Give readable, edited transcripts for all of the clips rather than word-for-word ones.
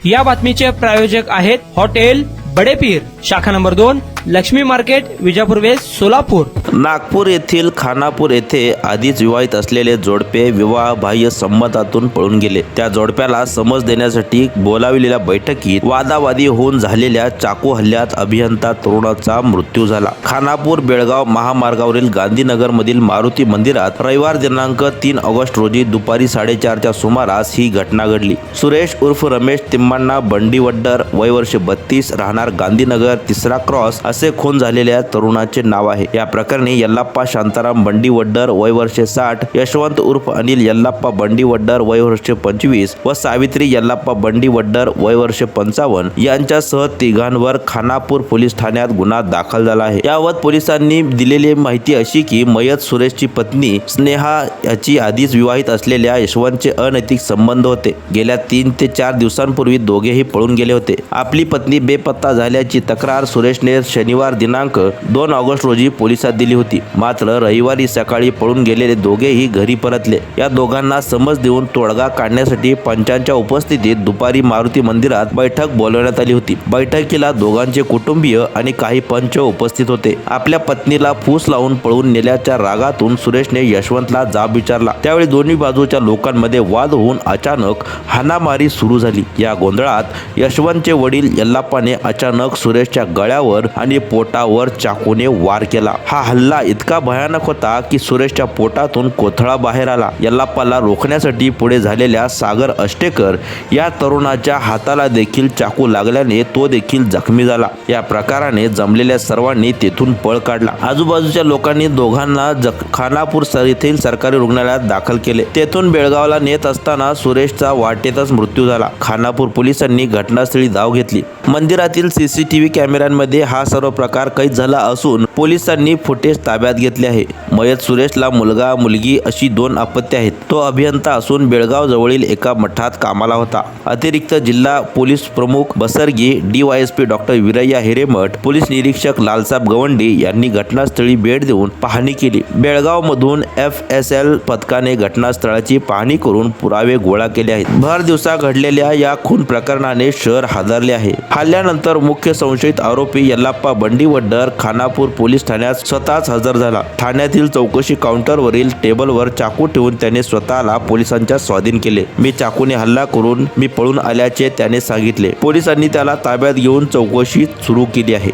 या बातमीचे प्रायोजक आहेत हॉटेल बडेपीर, शाखा number 2, Laxmi market, Vijapur west, Solapur. Nagpur येथील खानापूर येथे आधीच विवाहित असलेले जोडपे विवाहबाह्य संमतातून पळून गेले। त्या जोडप्याला समज देण्यासाठी बोलाविलेल्या बैठकीत वादावादी होऊन झालेल्या चाकू हल्ल्यात अभियंता तरुणाचा मृत्यू झाला। खानापूर बेळगाव महामार्गावरील गांधीनगर मधील मारुती मंदिरात रविवार दिनांक 3 ऑगस्ट रोजी दुपारी 4:30च्या सुमारास ही घटना घडली। सुरेश उर्फ रमेश तिम्मांना बंडीवड्डर, वय वर्ष 32, राहणार गांधीनगर, तिसरा क्रॉस असे खून झालेल्या तरुणाचे नाव आहे। या प्रकरणी यल्लाप्पा शांताराम बंडीवड्डर, वय वर्ष 60, यशवंत उर्फ अनिल यल्लाप्पा बंडीवड्डर, वय वर्ष 25 व सावित्री यल्लाप्पा बंडीवड्डर, वय वर्ष 55 यांच्यासह तिघांवर खानापूर पोलीस ठाण्यात गुन्हा दाखल झाला आहे। याबाबत पोलिसांनी दिलेली माहिती अशी की मयत सुरेशची पत्नी स्नेहा याची आधीच विवाहित असलेल्या यशवंतचे अनैतिक संबंध होते। गेल्या 3 ते 4 दिवसांपूर्वी दोघेही पळून गेले होते। आपली पत्नी बेपत्ता झाल्याची तक्रार सुरेशने शनिवार दिनांक 2 ऑगस्ट रोजी पोलिसात दिली होती। मात्र रविवारी सकाळी पळून गेलेले दोघेही घरी परतले। या दोघांना समज देऊन तोडगा काढण्यासाठी पंचांच्या उपस्थितीत दुपारी मारुती मंदिरात बैठक बोलवण्यात आली होती। बैठकीला दोघांचे कुटुंबीय आणि काही पंच उपस्थित होते। आपल्या पत्नीला फूस लावून पळून नेल्याच्या रागातून सुरेशने यशवंतला जाब विचारला। त्यावेळी दोन्ही बाजूच्या लोकांमध्ये वाद होऊन अचानक हाणामारी सुरू झाली। या गोंधळात यशवंतचे वडील यल्लाप्पाने अचानक सुरेशच्या गळ्यावर आणि पोटावर चाकूने वार केला। हा हल्ला इतका भयानक होता की सुरेशच्या पोटातून कोथळा बाहेर आला। यल्लाप्पाला रोखण्यासाठी पुढे झालेल्या सागर अष्टेकर या तरुणाच्या हाताला देखील चाकू लागल्याने तो देखील जखमी झाला। या प्रकाराने जमलेल्या सर्वांनी तेथून पळ काढला। आजूबाजूच्या लोकांनी दोघांना खानापूर येथील सरकारी रुग्णालयात दाखल केले। तेथून बेळगावला नेत असताना सुरेशचा वाटेतच मृत्यू झाला। खानापूर पोलिसांनी घटनास्थळी धाव घेतली। मंदिरातील सीसीटीव्ही कॅमेऱ्यांमध्ये हा सर्व प्रकार कैद झाला असून पोलिसांनी फुटेज ताब्यात घेतले आहे। मयत सुरेशला मुलगा मुलगी अशी 2 अपत्ये आहेत। तो अभियंता असून बेळगाव जवळील एका मठात कामाला होता। अतिरिक्त जिल्हा पोलीस प्रमुख बसरगी, DYSP डॉक्टर विरय्या हिरेमठ, पोलीस निरीक्षक लालसाब गवंडी यांनी घटनास्थळी भेट देऊन पाहणी केली। बेळगाव मधून FSL पथकाने घटनास्थळाची पाहणी करून पुरावे गोळा केले आहेत। भर दिवसा घडलेल्या या खून प्रकरणाने शहर हादरले आहे। हल्ल्यानंतर मुख्य संशयित आरोपी यल्लाप्पा बंडीवड्डर खानापूर पोलीस ठाण्यात स्वतःच हजर झाला। ठाण्यातील चौकशी काउंटरवरील टेबलवर चाकू ठेवून त्याने स्वतःला पोलिसांच्या स्वाधीन केले। मी चाकूने हल्ला करून मी पळून आल्याचे त्याने सांगितले। पोलिसांनी त्याला ताब्यात घेऊन चौकशी सुरू केली आहे।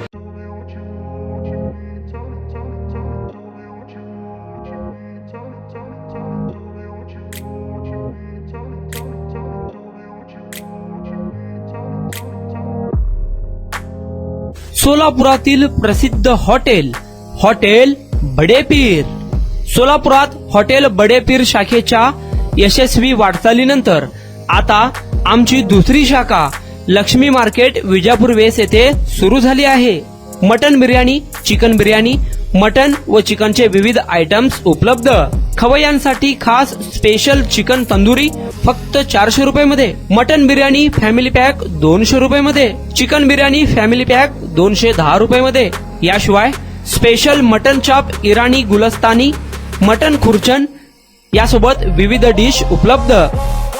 सोलापुरातील प्रसिद्ध हॉटेल बडेपीर। सोलापुरात हॉटेल बडेपीर शाखेच्या यशस्वी वाटचालीनंतर आता आमची दुसरी शाखा लक्ष्मी मार्केट, विजापूर वेस्ट येथे सुरू झाली आहे। Mutton biryani, chicken biryani, mutton व चिकनचे विविध आयटम्स उपलब्ध। खवय्यांसाठी खास स्पेशल चिकन तंदुरी फक्त 400 रुपये मध्ये, मटन बिर्याणी फॅमिली पॅक 200 रुपये मध्ये, चिकन बिर्याणी फॅमिली पॅक 210 रुपये मध्ये। याशिवाय स्पेशल मटन चाप, इराणी गुलस्तानी, मटन खुर्चन यासोबत विविध डिश उपलब्ध।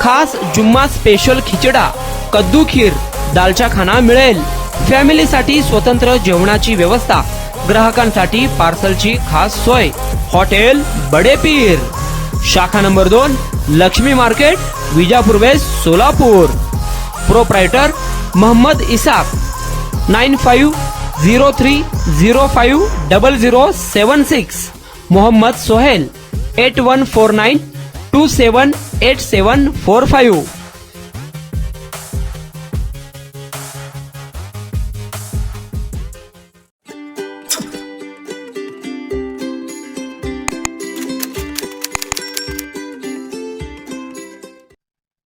खास जुम्मा स्पेशल खिचडा, कद्दू खीर, दालचा खाना मिळेल। फॅमिलीसाठी स्वतंत्र जेवणाची व्यवस्था, ग्राहकांसाठी पार्सलची खास सोय। हॉटेल बडेपीर, शाखा number 2, Laxmi market, Vijapur west, Solapur. Proprietor Mohammad Isaq, 9503050076। Mohammad Sohail, 8149278745।